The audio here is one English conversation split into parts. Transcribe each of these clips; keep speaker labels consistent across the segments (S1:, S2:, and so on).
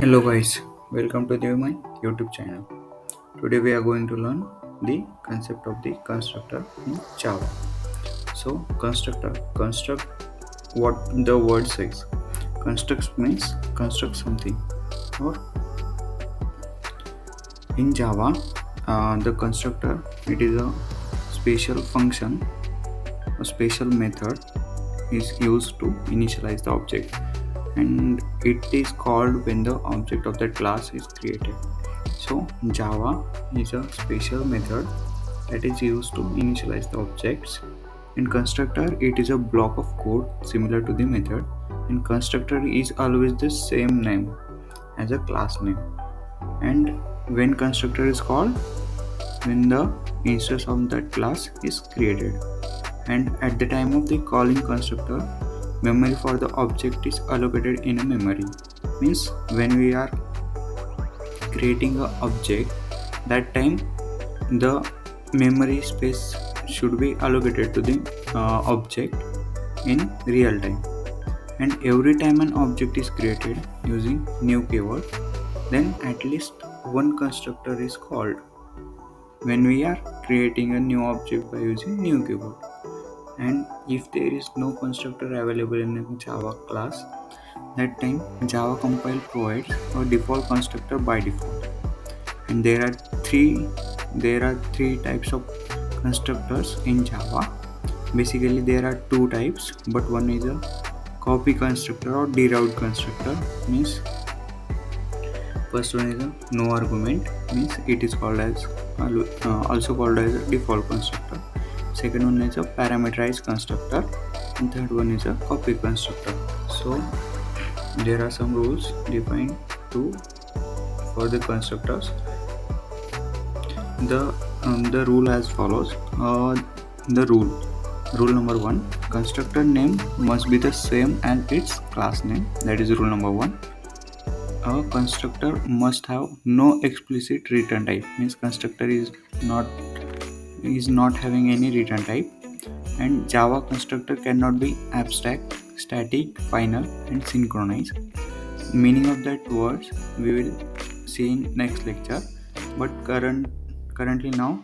S1: Hello guys, welcome to my YouTube channel. Today we are going to learn the concept of the constructor in Java. So constructor, construct what the word says. Construct means construct something. Or in Java, the constructor it is a special function, a special method is used to initialize the object, and it is called when the object of that class is created. So Java is a special method that is used to initialize the objects. In constructor, it is a block of code similar to the method, and constructor is always the same name as a class name. And when constructor is called, when the instance of that class is created, and at the time of the calling constructor, memory for the object is allocated in a memory. Means when we are creating a object, that time the memory space should be allocated to the object in real time. And every time an object is created using new keyword, then at least one constructor is called when we are creating a new object by using new keyword. And if there is no constructor available in a Java class, that time Java compile provides a default constructor by default. And there are three types of constructors in Java. Basically there are two types, but one is a copy constructor or derived constructor. Means first one is a no argument, means it is called as also called as a default constructor. Second one is a parameterized constructor, and third one is a copy constructor. So there are some rules defined to for the constructors. The rule as follows. The rule number one: constructor name must be the same as its class name. That is rule number one. A constructor must have no explicit return type. Means constructor is not having any return type. And Java constructor cannot be abstract, static, final, and synchronized. Meaning of that words we will see in next lecture. But currently now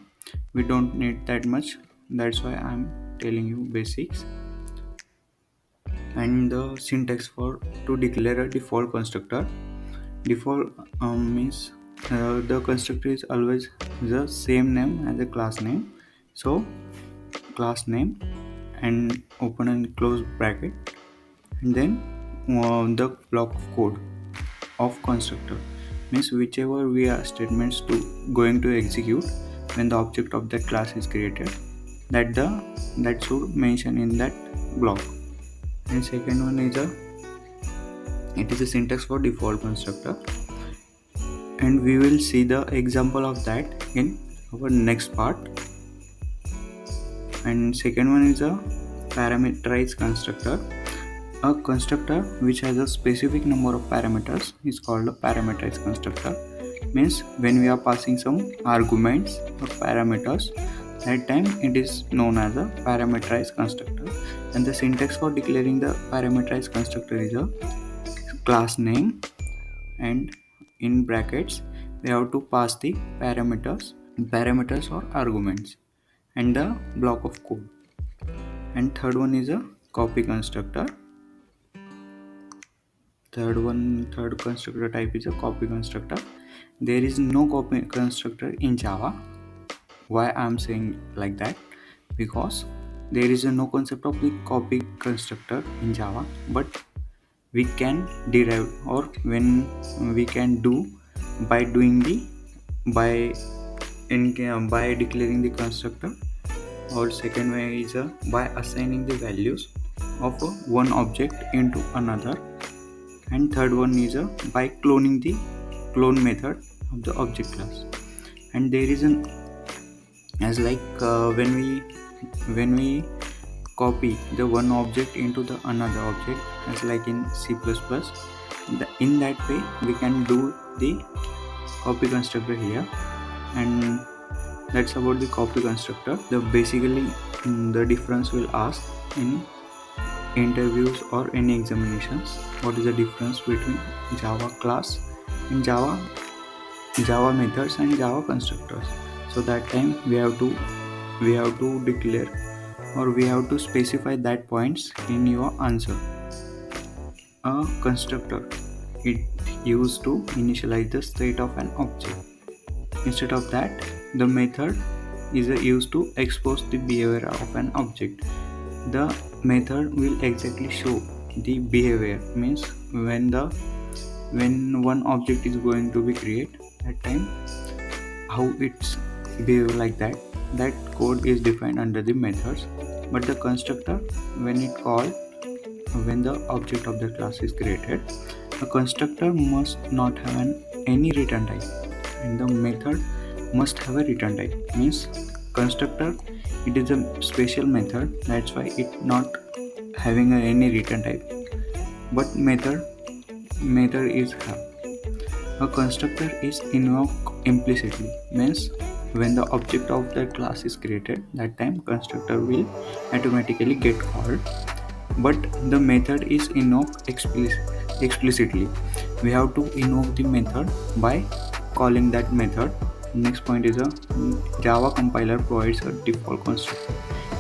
S1: we don't need that much. That's why I'm telling you basics. And the syntax for to declare a default constructor. Default means the constructor is always the same name as a class name. So class name and open and close bracket, and then the block of code of constructor, means whichever we are statements to going to execute when the object of that class is created, that should mention in that block. And second one is it is a syntax for default constructor, and we will see the example of that in our next part. And second one is a parameterized constructor. A constructor which has a specific number of parameters is called a parameterized constructor. Means when we are passing some arguments or parameters, that time it is known as a parameterized constructor. And the syntax for declaring the parameterized constructor is a class name, and in brackets we have to pass the parameters or arguments, and the block of code. And third one is a copy constructor. Third constructor type is a copy constructor. There is no copy constructor in Java. Why I'm saying like that? Because there is no concept of the copy constructor in Java, but we can derive, or when we can do by doing the by by declaring the constructor. Or second way is by assigning the values of one object into another. And third one is by cloning the clone method of the object class. And there is an as like when we copy the one object into the another object, as like in C++, in that way we can do the copy constructor here. And that's about the copy constructor. The basically the difference will ask in interviews or any examinations: what is the difference between Java class in Java methods and Java constructors. So that time we have to declare, or we have to specify that points in your answer. A constructor, it used to initialize the state of an object. Instead of that, the method is used to expose the behavior of an object. The method will exactly show the behavior, means when one object is going to be created, that time how it's behave like that code is defined under the methods. But the constructor, when it called, when the object of the class is created, a constructor must not have any return type, and the method must have a return type. Means constructor, it is a special method, that's why it not having any return type. But method is have. A constructor is invoked implicitly, means when the object of the class is created, that time constructor will automatically get called. But the method is invoked explicitly. We have to invoke the method by calling that method. Next point is a Java compiler provides a default constructor.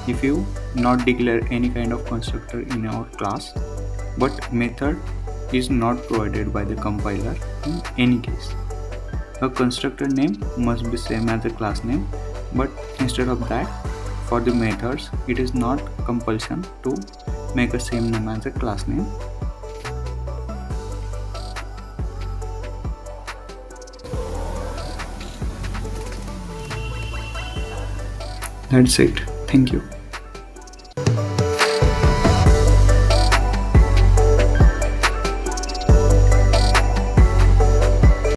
S1: If you not declare any kind of constructor in our class, but method is not provided by the compiler in any case. A constructor name must be same as the class name, but instead of that, for the methods, it is not compulsion to make a same name as a class name. That's it. Thank you.